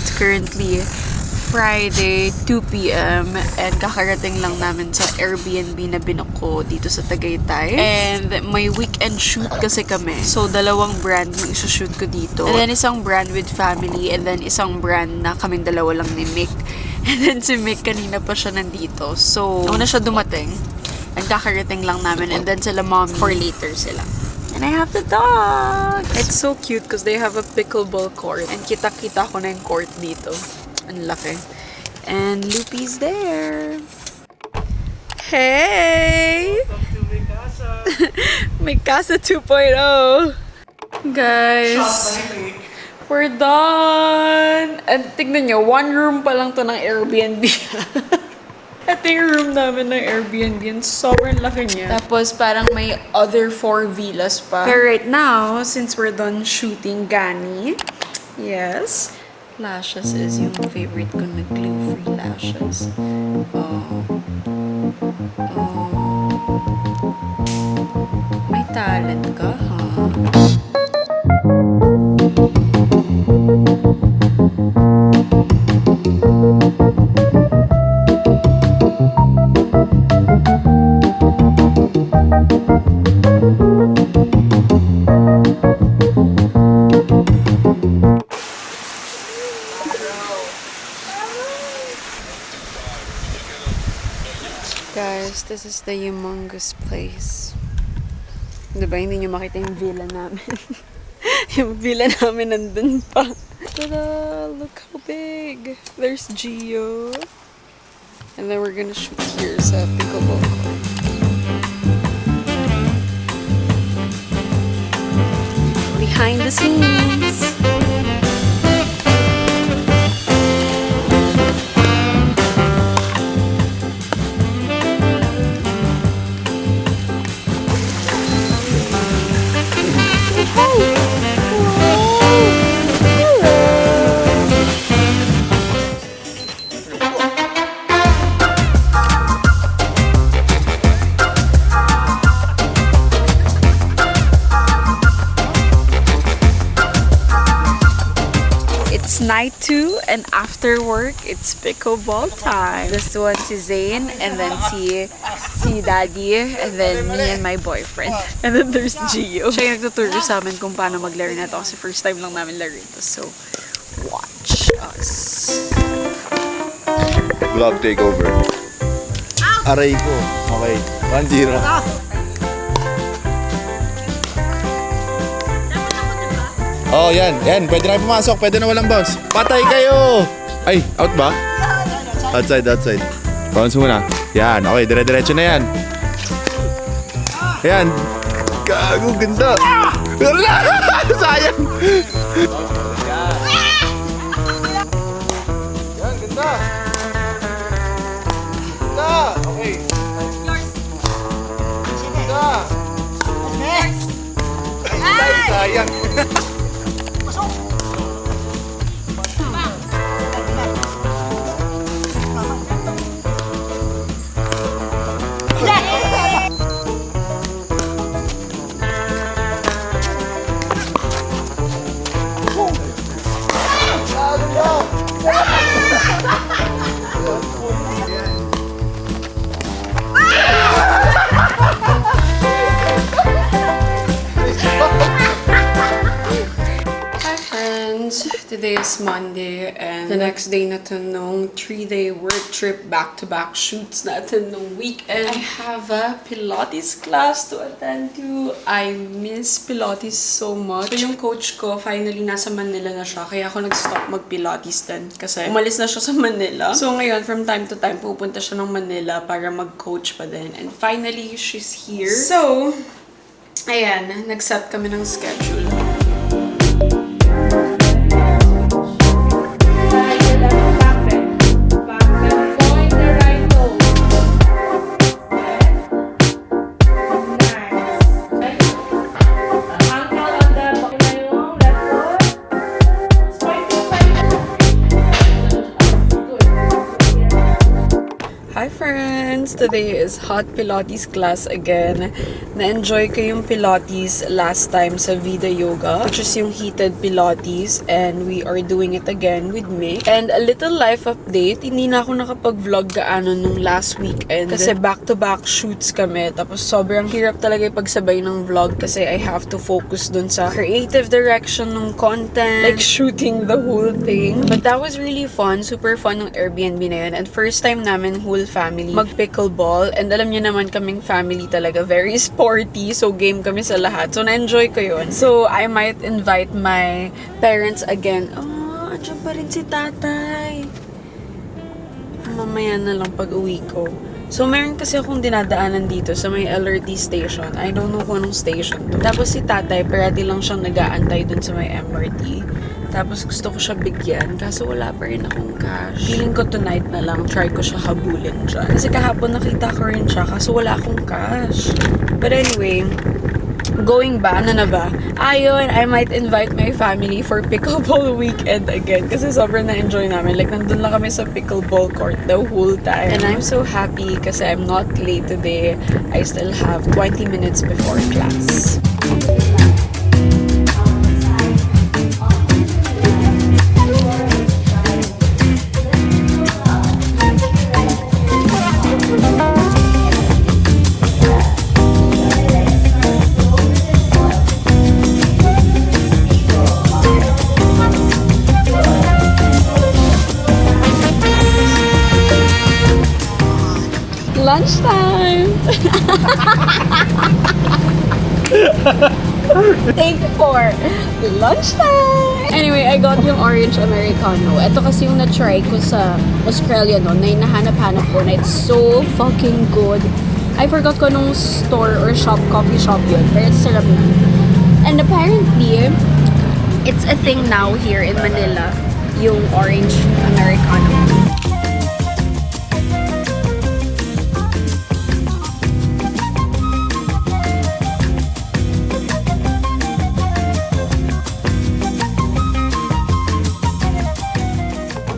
It's currently Friday, 2 p.m. and kakarating lang namin sa Airbnb na binook ko dito sa Tagaytay. And may weekend shoot kasi kami. So, dalawang brand yung isushoot ko dito. And then, isang brand with family and then isang brand na kaming dalawa lang ni Mick. And then, si Mick kanina pa siya nandito. So, una siya dumating. Nagkakarating lang namin and then sila mom for later sila. And I have the dog! It's so cute because they have a pickleball court. And kita-kita ko na yung court dito. Ang laki. And Loopy's there. Hey! Welcome to Mikasa. Mikasa 2.0. Guys, we're done! And tignan nyo, one room pa lang to ng Airbnb. Ito yung room namin ng Airbnb. And sobrang laki niya. Tapos parang may other 4 villas pa. Pero right now, since we're done shooting Gani, yes, lashes is yung favorite ko na glue-free lashes. Oh. May talent ka, ha? Guys, this is the humongous place. Diba, hindi nyo makita yung villa namin. Yung villa namin nandun pa. Tada! Look how big! There's Gio. And then we're gonna shoot here sa pickleball court. Behind the scenes! It's night 2 and after work, it's pickleball time. This one si Zane and then si Daddy and then me and my boyfriend. And then there's Gio. Siya yung nagtuturo sa amin kung paano maglaro na ito kasi first time lang namin laro ito. So, watch us. Vlog takeover. Aray ko. Okay. 1-0. Oh, yan. Yan. Pwede na pumasok. Pwede na walang bounce. Patay kayo! Ay, out ba? Outside, outside. Bounce muna. Yan. Okay, dire-diretso na yan. Yan. Gago, ganda. Sayang. Yan, ganda. Ganda. Okay. Ganda. Ay, sayang. Today is Monday and the next day na to nung 3-day work trip back-to-back shoots natin nung weekend. I have a Pilates class to attend to. I miss Pilates so much. So yung coach ko, finally nasa Manila na siya kaya ako nag-stop mag-Pilates din kasi umalis na siya sa Manila. So ngayon, from time to time, pupunta siya ng Manila para mag-coach pa din. And finally, she's here. So, ayan, nag-set kami ng schedule. Hi friends! Today is hot Pilates class again. Na-enjoy ko yung Pilates last time sa Vida Yoga, which is yung heated Pilates, and we are doing it again with Mick. And a little life update, hindi na ako nakapag-vlog gaano nung last weekend kasi back-to-back shoots kami. Tapos sobrang hirap talaga pagsabay ng vlog kasi I have to focus dun sa creative direction ng content, like shooting the whole thing. But that was really fun. Super fun ng Airbnb na yun. And first time namin whole family mag-pickleball. And alam niyo naman kaming family talaga, very sporty. So game kami sa lahat. So na-enjoy ko yun. So I might invite my parents again. Oh, andyan pa rin si tatay. Mamaya na lang pag uwi ko. So, meron kasi akong dinadaanan dito sa may LRT station. I don't know kung anong station to. Tapos si tatay, parati lang siyang nag-aantay dun sa may MRT. Tapos gusto ko siya bigyan, kaso wala pa rin akong cash. Feeling ko tonight na lang, try ko siya habulin dyan. Kasi kahapon nakita ko rin siya, kaso wala akong cash. But anyway, going ba? Ano na ba? Ayun, I might invite my family for pickleball weekend again. Kasi sobrang na-enjoy namin. Like, nandun lang kami sa pickleball court the whole time. And I'm so happy kasi I'm not late today. I still have 20 minutes before class. Lunchtime! Thank you for lunchtime! Anyway, I got yung orange Americano. Ito kasi yung na-try ko sa Australia noon na hinahanap-hanap ko na it's so fucking good. I forgot ko nung store or shop, coffee shop yun. Pero it's sarap na. And apparently, it's a thing now here in Manila, yung orange Americano.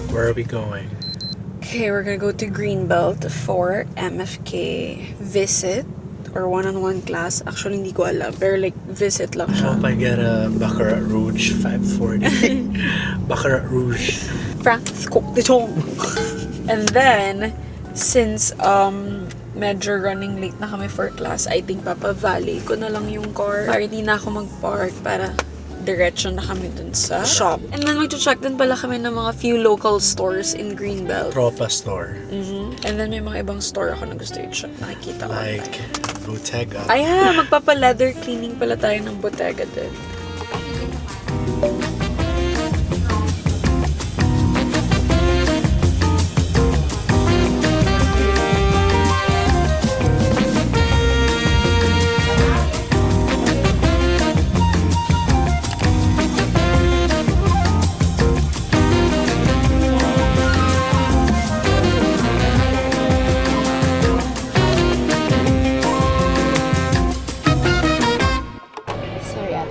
Where are we going? Okay, we're gonna go to Greenbelt for MFK visit or one-on-one class. Actually, hindi ko alam. Pero like, visit lang I siya. hope I get a Baccarat Rouge 540. Baccarat Rouge. Francis Cook de Chong. And then, since medyo running late na kami for class, I think papa-valet ko na lang yung car para hindi na ako mag-park para diretso na kami dun sa shop. And then mag-check din pala kami ng mga few local stores in Greenbelt. Tropa store. And then may mga ibang store ako na gusto i-check. Nakikita ko. Like Bottega. Ay magpapa-leather cleaning pala tayo ng Bottega din.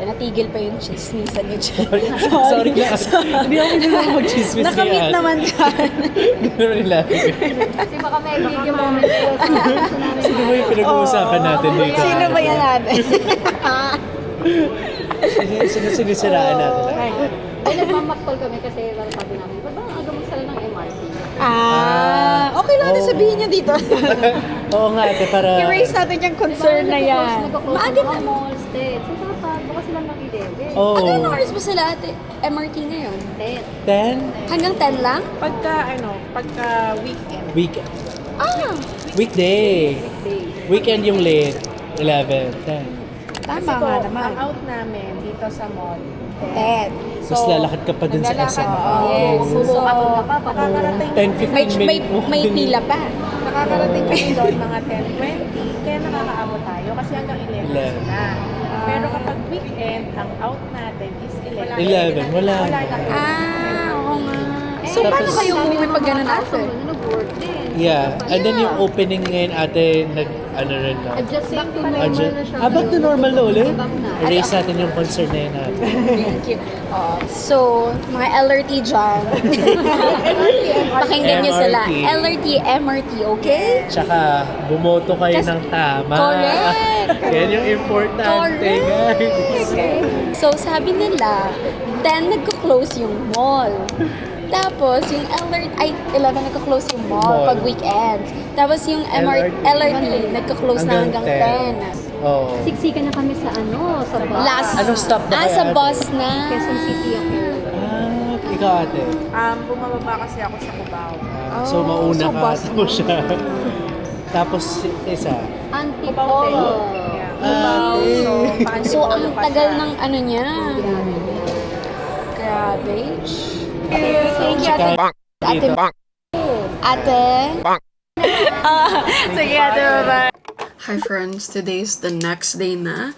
Natigil pa yung chismisan niyo dyan. Sorry na. Hindi ako nila mag-chismis niya. Nakamit naman ka. Gano'n nila. Kasi baka may video moment po. Sino ba yung pinag-uusapan natin dito? Sino ba yan natin? Sino sinisiraan natin? Ay, nagmamakpol kami kasi sabi namin, ba't ba aga magsala ng MRT? Okay lang na sabihin niyo dito. Oo nga, ate, para... I-raise natin yung concern na yan. Maaga na. Malls, Ted. So, dapat, bukas sila ng 11. Oh. Ano yung oras ba sila ate? MRT ngayon? 10. 10? Hanggang 10 lang? Pagka weekend. Weekend. Weekday. Weekend yung late. 11, 10. Kasi Tama po, nga naman. ang out namin dito sa mall, 10. Mas lalakad ka pa dun sa naglalakad SM. ako. Yes, So, sumakatol ka pa. nakakarating, 10-15 minutes. May pila pa. nakakarating kami doon mga 10:20. Kaya nakakaabot tayo kasi hanggang 11 sila. Pero kapag weekend, ang out natin is 11. 11, wala. Oo nga. So, paano kayo umuwi pag gano'n ate? Nag-work din. Yeah. And then yung opening ngayon ate, ano rin na. Adjust back to normal na siya. Back to normal na ulit? Back na. Erase natin yung concern na yun natin. Thank you. So, mga LRT dyan. Pakinggan nyo sila. LRT, MRT, okay? Tsaka, bumoto kayo ng tama. Correct. Yan yung importante, guys. Okay. So, sabi nila, 10 nagko-close yung mall. Tapos, yung 11 nagko-close yung mall pag weekends. Tapos, yung LRT nagko-close na hanggang 10. Oo. Siksikan na kami sa sa bus. Anong stop na kayo, sa ate? bus na. Quezon City ako. Ikaw, ate. Bumababa kasi ako sa Cubao. So, mauna so ka. bus Tapos siya. Tapos, isa. Antipolo. Yeah. So, ang tagal ng ano niya. Grabe. Thank you, ate. Ate. Ate. Sige, ate, bye-bye. Hi friends, today is the next day na.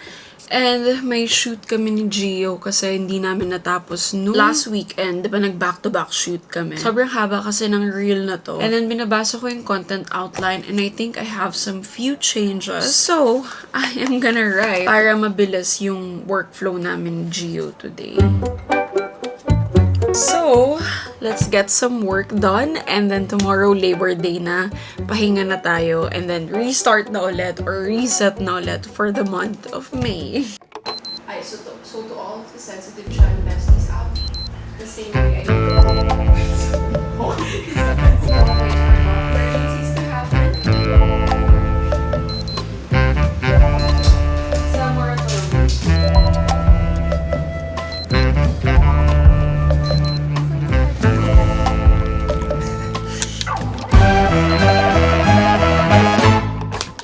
And may shoot kami ni Gio kasi hindi namin natapos no last weekend. Diba nag-back-to-back shoot kami? Sobrang haba kasi ng reel na to. And then binabasa ko yung content outline and I think I have some few changes. So, I am gonna write para mabilis yung workflow namin ni Gio today. So, let's get some work done and then tomorrow Labor Day na, pahinga na tayo and then restart na ulit or reset na ulit for the month of May. Ay, so to all of the sensitive child besties out, the same way I did emergencies to happen. Sa marathon.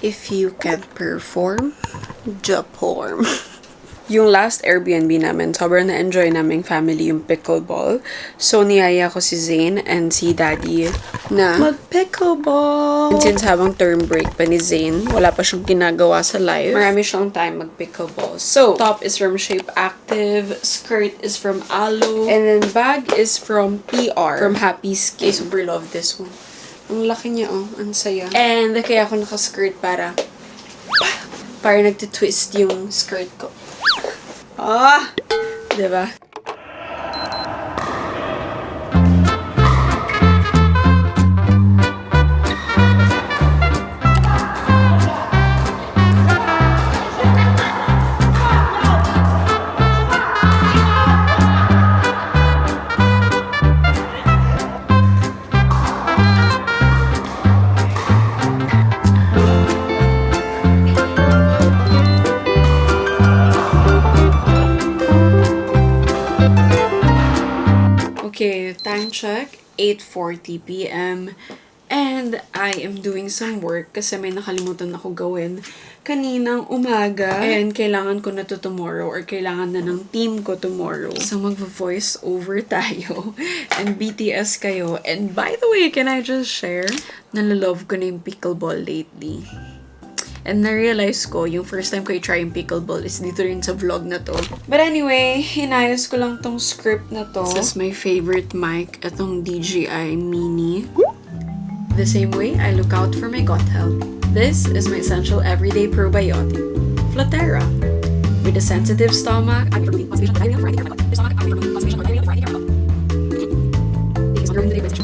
If you can't perform, Japorm. Yung last Airbnb namin, sobrang na-enjoy naming family yung pickleball. So, niyaya ko si Zane and si Daddy na mag-pickleball. And since habang term break pa ni Zane, wala pa siyang ginagawa sa life, marami siyang time mag-pickleball. So, top is from Shape Active, skirt is from Alo, and then bag is from PR, from Happy Ski. I super love this one. Ang laki niya, oh. Ang saya. And kaya ako naka-skirt para nagtitwist yung skirt ko. Ah! Diba? Okay, time check, 8:40 p.m. And I am doing some work kasi may nakalimutan ako gawin kaninang umaga. And kailangan ko na to tomorrow or kailangan na ng team ko tomorrow. So mag-voice over tayo and BTS kayo. And by the way, can I just share? Nalalove ko na yung pickleball lately. And na-realize ko, yung first time ko i-try yung pickleball is dito rin sa vlog na to. But anyway, hinayos ko lang tong script na to. This is my favorite mic, itong DJI Mini. The same way, I look out for my gut health. This is my essential everyday probiotic, Flaterra. With a sensitive stomach,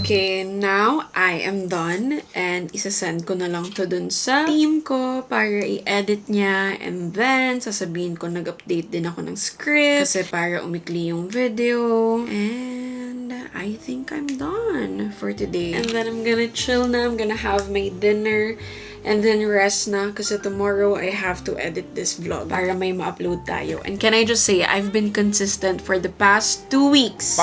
okay, now I am done and isasend ko na lang to dun sa team ko para i-edit niya and then sasabihin ko nag-update din ako ng script kasi para umikli yung video and I think I'm done for today. And then I'm gonna chill na, I'm gonna have my dinner and then rest na kasi tomorrow I have to edit this vlog para may ma-upload tayo. And can I just say, I've been consistent for the past 2 weeks.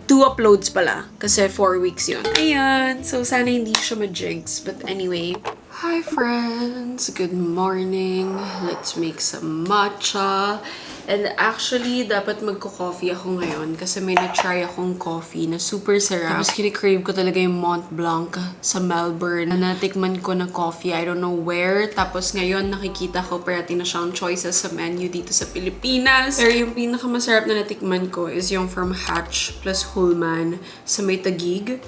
2 uploads pala. Kasi 4 weeks yun. Ayan. So, sana hindi siya ma-jinx. But anyway. Hi, friends. Good morning. Let's make some matcha. And actually, dapat magko-coffee ako ngayon kasi may na-try akong coffee na super sarap. Tapos kinikrave ko talaga yung Mont Blanc sa Melbourne. Natikman ko na coffee, I don't know where. Tapos ngayon, nakikita ko parati na siyang choices sa menu dito sa Pilipinas. Pero yung pinakamasarap na natikman ko is yung from Hatch plus Hullman sa may Taguig.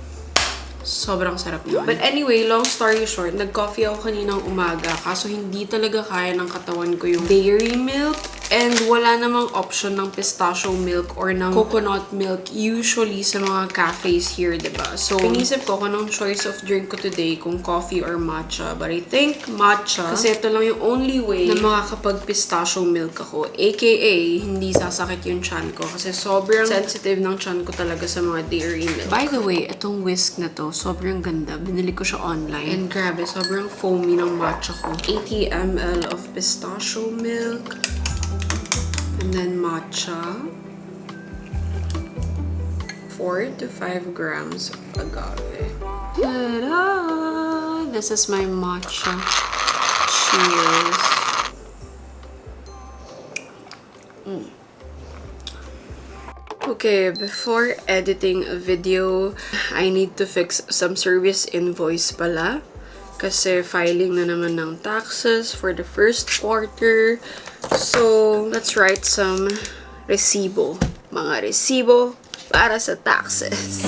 Sobrang sarap yun. But anyway, long story short, nag-coffee ako kaninang umaga kaso hindi talaga kaya ng katawan ko yung dairy milk. And wala namang option ng pistachio milk or ng coconut milk usually sa mga cafes here, diba? So, inisip ko kung anong choice of drink ko today, kung coffee or matcha. But I think matcha, kasi ito lang yung only way na makakapag-pistachio milk ako. AKA, hindi sasakit yung chan ko kasi sobrang sensitive ng chan ko talaga sa mga dairy milk. By the way, itong whisk na to, sobrang ganda. Binili ko siya online. And grabe, sobrang foamy ng matcha ko. 80 ml of pistachio milk. And then matcha. 4 to 5 grams of agave. Ta-da! This is my matcha. Cheers. Okay, before editing a video, I need to fix some service invoice pala. Kasi filing na naman ng taxes for the first quarter. So, let's write some resibo. Mga resibo para sa taxes.